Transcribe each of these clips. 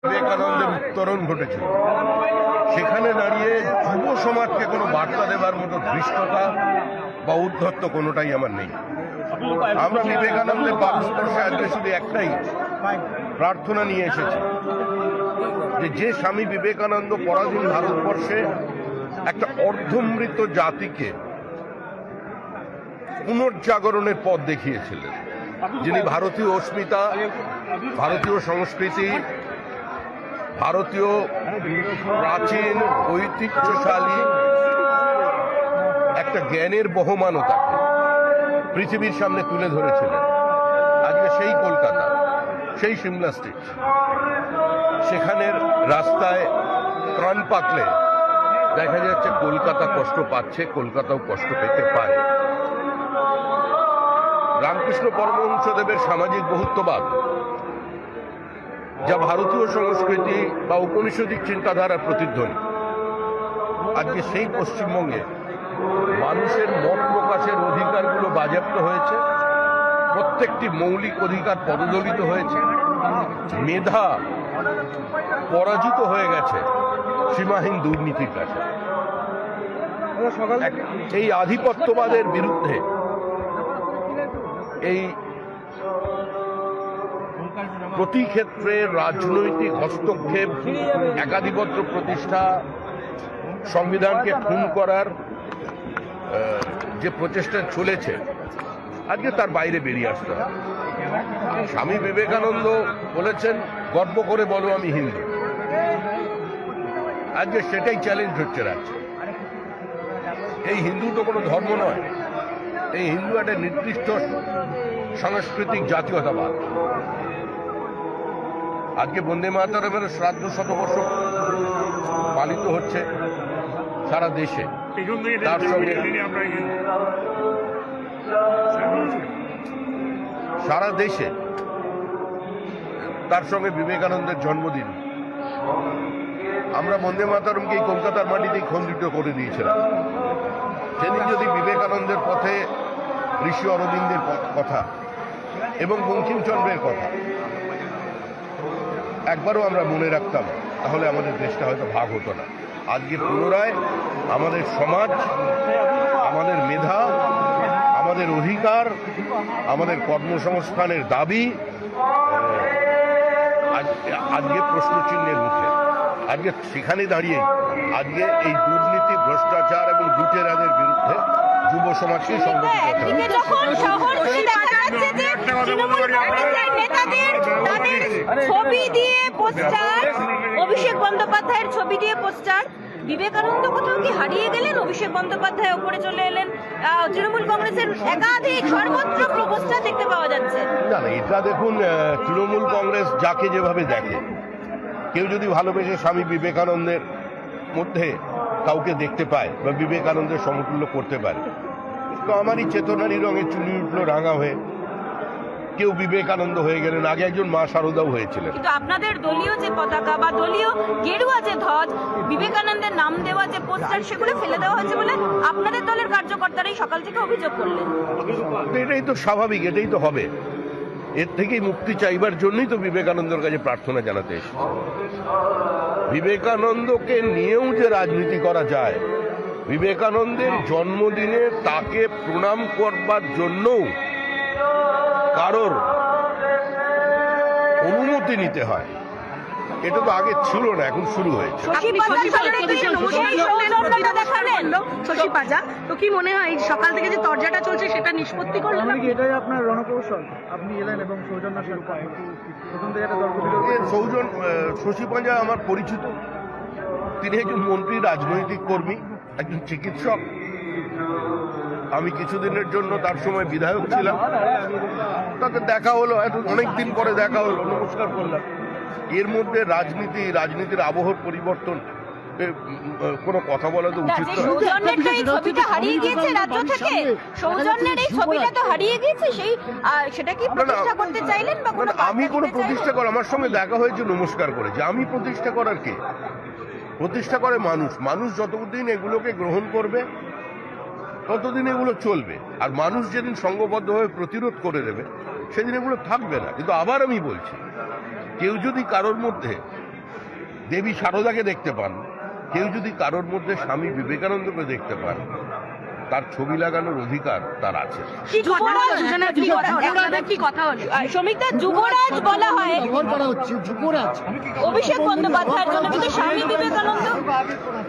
বিবেকানন্দের উত্তরণ ঘটেছিল, সেখানে দাঁড়িয়ে যুব সমাজকে কোনো বার্তা দেবার মতো ধৃষ্টতা বা উদ্ধত্ত কোনোটাই আমার নেই। আমরা বিবেকানন্দের পাদস্পর্শে আজকে শুধু একটাই প্রার্থনা নিয়ে এসেছি, যে স্বামী বিবেকানন্দ পরাধীন ভারতবর্ষে একটা অর্ধমৃত জাতিকে পুনর্জাগরণের পথ দেখিয়েছিলেন, যিনি ভারতীয় অস্মিতা, ভারতীয় সংস্কৃতি, ভারতীয় প্রাচীন ঐতিহ্যশালী একটা জ্ঞানের বহমানতাকে পৃথিবীর সামনে তুলে ধরেছিলেন। আজকে সেই কলকাতা, সেই সিমলা স্ট্রিট, সেখানের রাস্তায় কান পাতলে দেখা যাচ্ছে কলকাতা কষ্ট পাচ্ছে, কলকাতাও কষ্ট পেতে পারে। রামকৃষ্ণ পরমহংসদেবের সামাজিক বহুত্ববাদ, যা ভারতীয় সংস্কৃতি বা ঔপনিষদিক চিন্তাধারার প্রতিধ্বনি, আজকে সেই পশ্চিমবঙ্গে মানুষের মত প্রকাশের অধিকারগুলো বাজেয়াপ্ত হয়েছে, প্রত্যেকটি মৌলিক অধিকার পদদলিত হয়েছে, মেধা পরাজিত হয়ে গেছে সীমাহীন দুর্নীতির কাছে। এই আধিপত্যবাদের বিরুদ্ধে, এই প্রতি ক্ষেত্রে রাজনৈতিক হস্তক্ষেপ, একাধিপত্য প্রতিষ্ঠা, সংবিধানকে খুন করার যে প্রচেষ্টা চলেছে, আজকে তার বাইরে বেরিয়ে আসতে হবে। স্বামী বিবেকানন্দ বলেছেন, গর্ব করে বলো আমি হিন্দু। আজকে সেটাই চ্যালেঞ্জ হচ্ছে রাজ্যে। এই হিন্দু তো কোনো ধর্ম নয়, এই হিন্দু একটা নির্দিষ্ট সাংস্কৃতিক জাতীয়তাবাদ। আজকে বন্দে মাতরমের শ্রাদ্ধ শতবর্ষ পালিত হচ্ছে সারা দেশে, তার সঙ্গে সারা দেশে তার সঙ্গে বিবেকানন্দের জন্মদিন। আমরা বন্দে মাতরমকে এই কলকাতার মাটিতেই খণ্ডিত করে দিয়েছিলাম। সেদিন যদি বিবেকানন্দের পথে ঋষি অরবিন্দের কথা এবং বঙ্কিমচন্দ্রের কথা একবারও আমরা মনে রাখতাম, তাহলে আমাদের দেশটা হয়তো ভাগ হতো না। আজকে পুনরায় আমাদের সমাজ, আমাদের মেধা, আমাদের অধিকার, আমাদের কর্মসংস্থানের দাবি আজকে প্রশ্নচিহ্নের মুখে। আজকে সেখানে দাঁড়িয়ে আজকে এই দুর্নীতি, ভ্রষ্টাচার এবং লুটেরাদের বিরুদ্ধে যুব সমাজকে সংগঠিত ছবি দিয়ে পোস্টার, অভিষেক বন্দ্যোপাধ্যায়ের ছবি দিয়ে পোস্টার। বিবেকানন্দ কোথাও কি হারিয়ে গেলেন? অভিষেক বন্দ্যোপাধ্যায় উপরে চলে এলেন। তৃণমূল কংগ্রেসের একাধিক সর্বত্র পোস্টার দেখতে পাওয়া যাচ্ছে। না, এটা দেখুন, তৃণমূল কংগ্রেস যাকে যেভাবে দেখে, কেউ যদি ভালোবেসে স্বামী বিবেকানন্দের মধ্যে কাউকে দেখতে পায় বা বিবেকানন্দের সমতুল্য করতে পারে, তো আমারই চেতনারই রঙে চুনি উঠলো রাঙা হয়ে, কেউ বিবেকানন্দ হয়ে গেলেন। আগে একজন মা শারদাও হয়েছিলেন। কিন্তু আপনাদের দলীয় যে পতাকা বা দলীয় গেরুয়া যে ধ্বজ, বিবেকানন্দের নাম দেওয়া যে পোস্টার, সেগুলো ফেলে দেওয়া হয়েছে বলে আপনাদের দলের কার্যকর্তারাই সকাল থেকে অভিযোগ করলেন। এটাই তো স্বাভাবিক, এটাই তো হবে। এর থেকেই মুক্তি চাইবার জন্যই তো বিবেকানন্দের কাছে প্রার্থনা জানাতে এসেছে। বিবেকানন্দকে নিয়েও যে রাজনীতি করা যায়, বিবেকানন্দের জন্মদিনে তাকে প্রণাম করবার জন্যও কারোর অনুমতি নিতে হয়, এটা তো আগে ছিল না, এখন শুরু হয়েছে। শশী পাজা, তো কি মনে হয় সকাল থেকে যে তরজাটা চলছে সেটা নিষ্পত্তি করলেন? এটাই আপনার রণকৌশল? আপনি এলেন এবং সৌজন্য সৌজন শশী পাজা আমার পরিচিত। তিনি একজন মন্ত্রী, রাজনৈতিক কর্মী, একজন চিকিৎসক। আমি কিছুদিনের জন্য তার সময় বিধায়ক ছিলাম। তাকে দেখা হলো, অনেকদিন পরে দেখা হলো, নমস্কার করলাম। এর মধ্যে রাজনীতির আবহাওয়ার পরিবর্তন কোনো কথা বলা তো উচিত নয়। ছবিটা হারিয়ে গিয়েছে রাজ্য থেকে, সৌজন্যের এই ছবিটা তো হারিয়ে গিয়েছে, সেটা কি প্রতিষ্ঠা করতে চাইলেন? আমি কোনো প্রতিষ্ঠা করা, আমার সঙ্গে দেখা হয়েছে, নমস্কার করেছে। আমি প্রতিষ্ঠা করার কে? প্রতিষ্ঠা করে মানুষ। মানুষ যতদিন এগুলোকে গ্রহণ করবে ততদিন এগুলো চলবে। আর মানুষ যেদিন সংঘবদ্ধভাবে প্রতিরোধ করে দেবে, সেদিন এগুলো থাকবে না। কিন্তু আবার আমি বলছি, কেউ যদি কারোর মধ্যে দেবী সারদাকে দেখতে পান, কেউ যদি কারোর মধ্যে স্বামী বিবেকানন্দকে দেখতে পান, তার ছবি লাগানোর অধিকার তার আছে। কি কথা হলো? দুজনের কি কথা হলো? আপনাদের কি কথা হলো? শ্রমিকদা, যুবরাজ বলা হয় অভিষেক বন্দ্যোপাধ্যায়ের জন্য, কিন্তু স্বামী বিবেকানন্দ।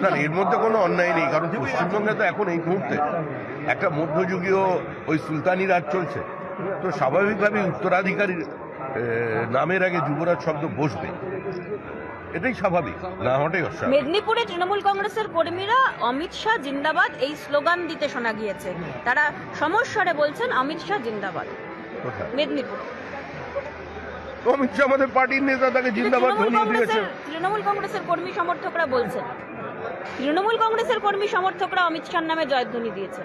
না, এর মধ্যে কোনো অন্যায় নেই, কারণ পশ্চিমবঙ্গে তো এখন এই মুহূর্তে একটা মধ্যযুগীয় ওই সুলতানি রাজ চলছে, তো স্বাভাবিকভাবে উত্তরাধিকারীর নামের আগে যুবরাজ শব্দ বসবে, এটাই স্বাভাবিক, না হওয়াটাই অস্বাভাবিক। মেদিনীপুরে তৃণমূল কংগ্রেসের কর্মীরা অমিত শাহ জিন্দাবাদ এই স্লোগান দিতে শোনা গিয়েছে। তারা সমস্বরে বলছেন অমিত শাহ জিন্দাবাদ। কোথায়? মেদিনীপুরে অমিত শাহ আমাদের পার্টির নেতা, তাকে জিন্দাবাদ ধরিয়ে দিয়েছে। তৃণমূল কংগ্রেসের কর্মী সমর্থকরা বলছেন, তৃণমূল কংগ্রেসের কর্মী সমর্থকরা অমিত শাহর নামে জয়ধ্বনি দিয়েছে।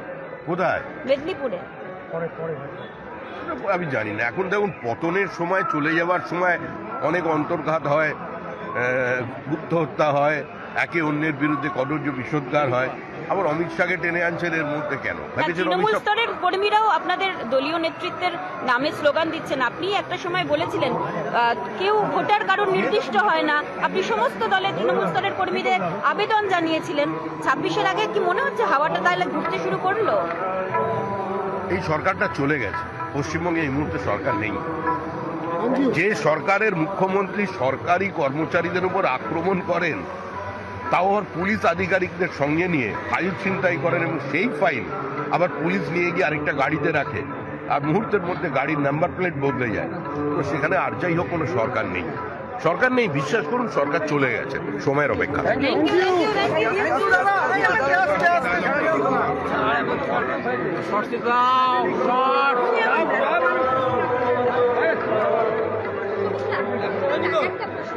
কোথায়? মেদিনীপুরে। আমি জানি না। এখন দেখুন, পতনের সময়, চলে যাওয়ার সময় অনেক অন্তর্ঘাত হয়, গুপ্ত হত্যা হয়, একে অন্যের বিরুদ্ধে কদর্য বিষোদ্গার হয়, আবার অমিত শাহকে টেনে আনছেন এর মধ্যে কেন? তৃণমূল স্তরের কর্মীরাও আপনাদের দলীয় নেতৃত্বের নামে স্লোগান দিচ্ছেন। আপনি একটা সময় বলেছিলেন কেউ ভোটার কারণ নির্দিষ্ট হয় না, আপনি সমস্ত দলের তৃণমূল স্তরের কর্মীদের আবেদন জানিয়েছিলেন। 26-এর আগে কি মনে হচ্ছে হাওয়াটা তাহলে ঘুরতে শুরু করলো? এই সরকারটা চলে গেছে, পশ্চিমবঙ্গে এই মুহূর্তে সরকার নেই। যে সরকারের মুখ্যমন্ত্রী সরকারি কর্মচারীদের উপর আক্রমণ করেন, তাও আবার পুলিশ আধিকারিকদের সঙ্গে নিয়ে ফাইল ছিনতাই করেন, এবং সেই ফাইল আবার পুলিশ নিয়ে গিয়ে আরেকটা গাড়িতে রাখে, আর মুহূর্তের মধ্যে গাড়ির নাম্বার প্লেট বদলে যায়, তো সেখানে আর যাই হোক কোনো সরকার নেই। সরকার নেই, বিশ্বাস করুন, সরকার চলে গেছে, সময়ের অপেক্ষা। একটা প্রশ্ন।